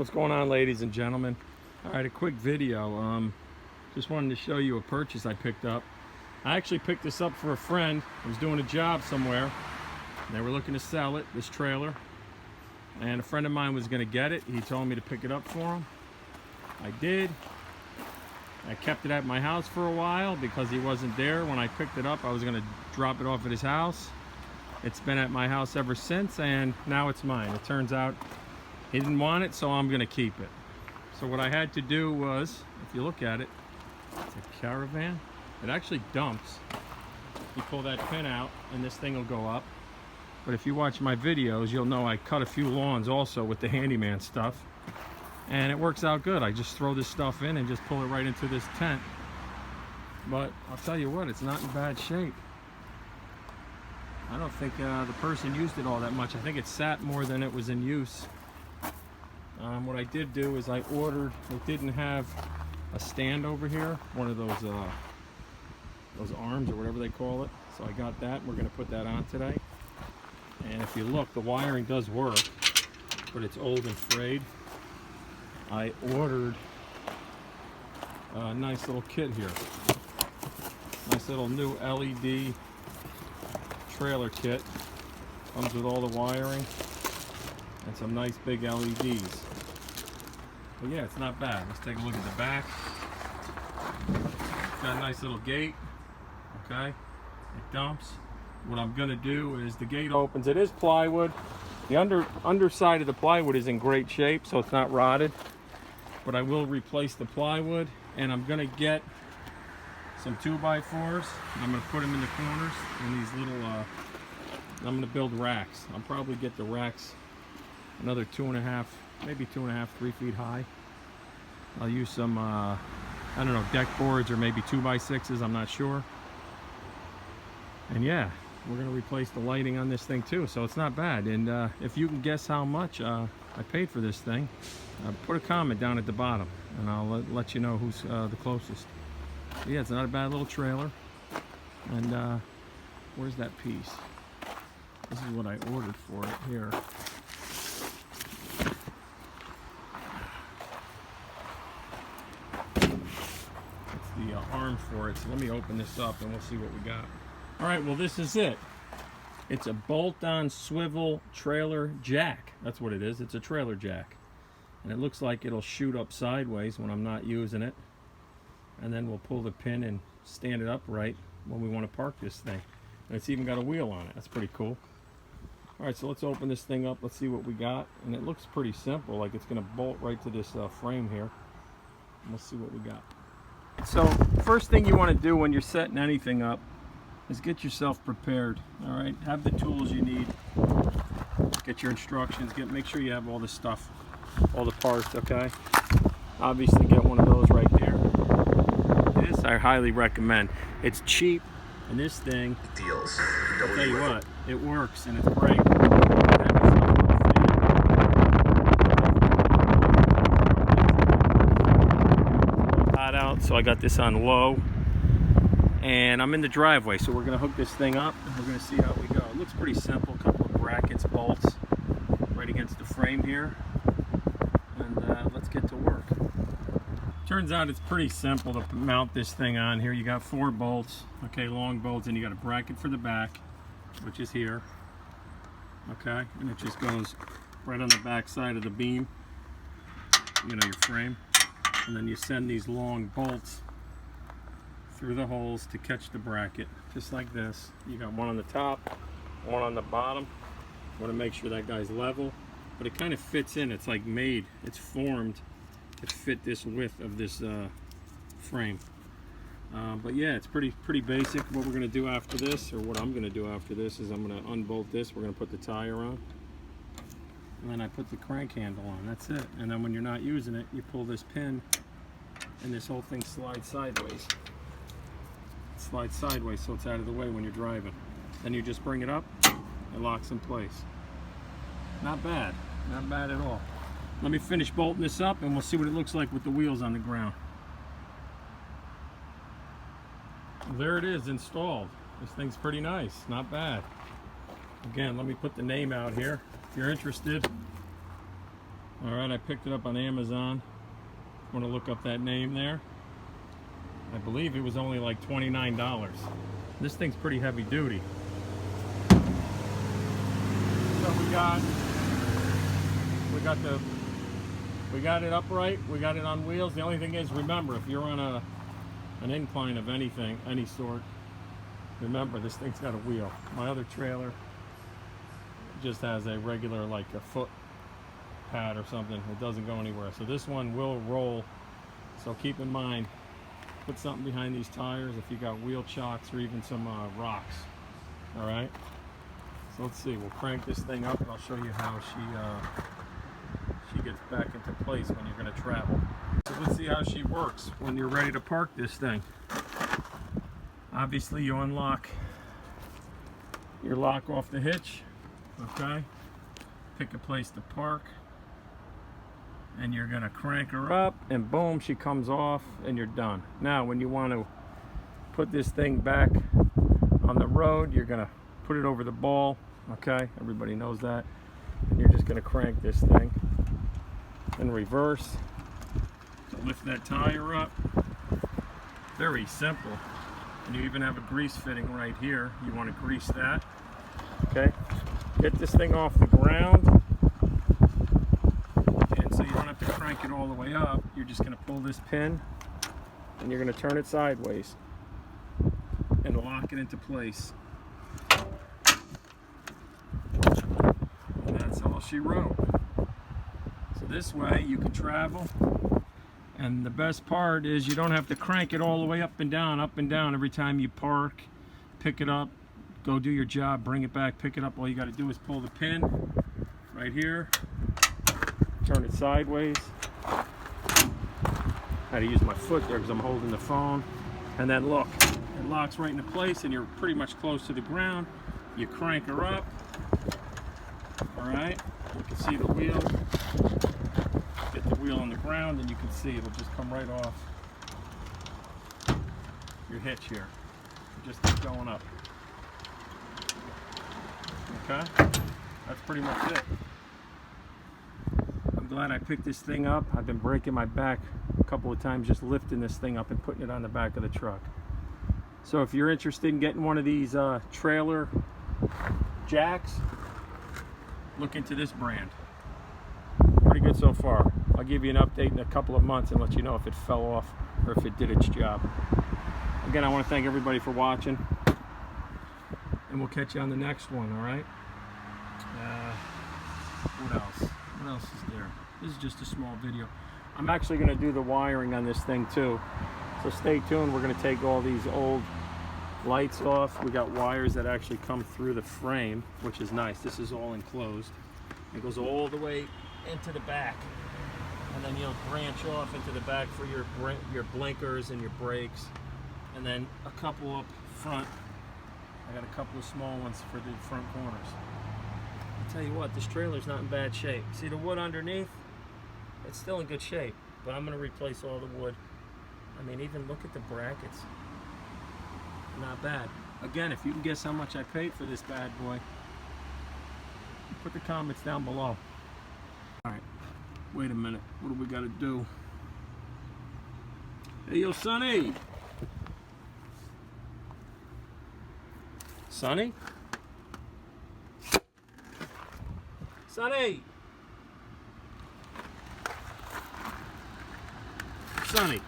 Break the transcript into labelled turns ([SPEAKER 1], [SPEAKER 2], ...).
[SPEAKER 1] What's going on, ladies and gentlemen? All right, a quick video. Just wanted to show you a purchase I picked up. I actually picked this up for a friend who was doing a job somewhere. They were looking to sell it, this trailer, and a friend of mine was going to get it. He told me to pick it up for him. I did. I kept it at my house for a while because he wasn't there when I picked it up. I was going to drop it off at his house. It's been at my house ever since, and now it's mine. It turns out he didn't want it, so I'm going to keep it. So what I had to do was, if you look at it, it's a Caravan. It actually dumps. You pull that pin out and this thing will go up. But if you watch my videos, you'll know I cut a few lawns also with the handyman stuff. And it works out good. I just throw this stuff in and just pull it right into this tent. But I'll tell you what, it's not in bad shape. I don't think the person used it all that much. I think it sat more than it was in use. What I did do is I ordered, it didn't have a stand over here, one of those arms or whatever they call it. So I got that. We're going to put that on today. And if you look, the wiring does work, but it's old and frayed. I ordered a nice little kit here. Nice little new LED trailer kit. Comes with all the wiring and some nice big LEDs. But yeah, it's not bad. Let's take a look at the back. It's got a nice little gate. Okay, it dumps. What I'm gonna do is the gate opens. It is plywood. The underside of the plywood is in great shape, so it's not rotted. But I will replace the plywood, and I'm gonna get some 2x4s. I'm gonna put them in the corners in these little. I'm gonna build racks. I'll probably get the racks another 2.5, maybe 2.5, 3 feet high. I'll use some, I don't know, deck boards or maybe 2x6s. I'm not sure. And yeah, we're gonna replace the lighting on this thing too, so it's not bad. And if you can guess how much I paid for this thing, put a comment down at the bottom, and I'll let you know who's the closest. But yeah, it's not a bad little trailer. And where's that piece? This is what I ordered for it here. It's the arm for it. So let me open this up and we'll see what we got. All right, well, this is it. It's a bolt-on swivel trailer jack. That's what it is. It's a trailer jack. And it looks like it'll shoot up sideways when I'm not using it. And then we'll pull the pin and stand it upright when we want to park this thing. And it's even got a wheel on it. That's pretty cool. All right, so let's open this thing up. Let's see what we got. And it looks pretty simple, like it's going to bolt right to this frame here. And we'll see what we got. So first thing you want to do when you're setting anything up is get yourself prepared. All right, have the tools you need. Get your instructions. Make sure you have all the stuff, all the parts. Okay. Obviously, get one of those right there. This I highly recommend. It's cheap, and this thing,
[SPEAKER 2] deals.
[SPEAKER 1] I'll tell you what, it works and it's great. Hot out, so I got this on low. And I'm in the driveway, so we're going to hook this thing up and we're going to see how we go. It looks pretty simple. A couple of brackets, bolts right against the frame here. And let's get to work. Turns out it's pretty simple to mount this thing on here. You got 4 bolts, okay, long bolts, and you got a bracket for the back, which is here. Okay, and it just goes right on the back side of the beam, you know, your frame. And then you send these long bolts through the holes to catch the bracket, just like this. You got one on the top, one on the bottom. You want to make sure that guy's level, but it kind of fits in. It's like made, it's formed to fit this width of this frame. But yeah, it's pretty basic. What we're going to do after this, or what I'm going to do after this, is I'm going to unbolt this. We're going to put the tire on, and then I put the crank handle on. That's it. And then when you're not using it, you pull this pin, and this whole thing slides sideways. Slides sideways so it's out of the way when you're driving. Then you just bring it up, it locks in place. Not bad, not bad at all. Let me finish bolting this up and we'll see what it looks like with the wheels on the ground. There it is, installed. This thing's pretty nice, not bad. Again, let me put the name out here. If you're interested, All right, I picked it up on Amazon. Want to look up that name there? I believe it was only like $29. This thing's pretty heavy duty. So we got it upright. We got it on wheels. The only thing is, remember, if you're on an incline of anything, any sort, remember this thing's got a wheel. My other trailer just has a regular, like a foot pad or something. It doesn't go anywhere. So this one will roll. So keep in mind, put something behind these tires if you got wheel chocks or even some rocks. All right. So let's see. We'll crank this thing up, and I'll show you how she gets back into place when you're going to travel. So let's see how she works when you're ready to park this thing. Obviously, you unlock your lock off the hitch. Okay. Pick a place to park. And you're going to crank her up, and boom, she comes off, and you're done. Now, when you want to put this thing back on the road, you're going to put it over the ball. Okay, everybody knows that. And you're just going to crank this thing in reverse to lift that tire up. Very simple. And you even have a grease fitting right here. You want to grease that. Okay, get this thing off the ground. So you don't have to crank it all the way up. You're just going to pull this pin and you're going to turn it sideways and lock it into place. And that's all she wrote. So this way you can travel, and the best part is you don't have to crank it all the way up and down every time you park, pick it up, go do your job, bring it back, pick it up. All you got to do is pull the pin right here, turn it sideways. I had to use my foot there because I'm holding the phone. And then look, it locks right into place, and you're pretty much close to the ground. You crank her up. All right, you can see the wheel. Get the wheel on the ground, and you can see it'll just come right off your hitch here. You just keep going up. Okay, that's pretty much it. Glad I picked this thing up. I've been breaking my back a couple of times just lifting this thing up and putting it on the back of the truck. So if you're interested in getting one of these trailer jacks, look into this brand. Pretty good so far. I'll give you an update in a couple of months and let you know if it fell off or if it did its job. Again, I want to thank everybody for watching, and we'll catch you on the next one. All right. What else? What else is there? This is just a small video. I'm actually going to do the wiring on this thing too. So stay tuned. We're going to take all these old lights off. We got wires that actually come through the frame, which is nice. This is all enclosed. It goes all the way into the back. And then you'll branch off into the back for your blinkers and your brakes. And then a couple up front. I got a couple of small ones for the front corners. Tell you what, this trailer's not in bad shape. See the wood underneath? It's still in good shape, but I'm going to replace all the wood. I mean, even look at the brackets. Not bad. Again, if you can guess how much I paid for this bad boy, put the comments down below. Alright, wait a minute. What do we got to do? Hey, yo, Sonny! Sonny? Sonny! Sonny!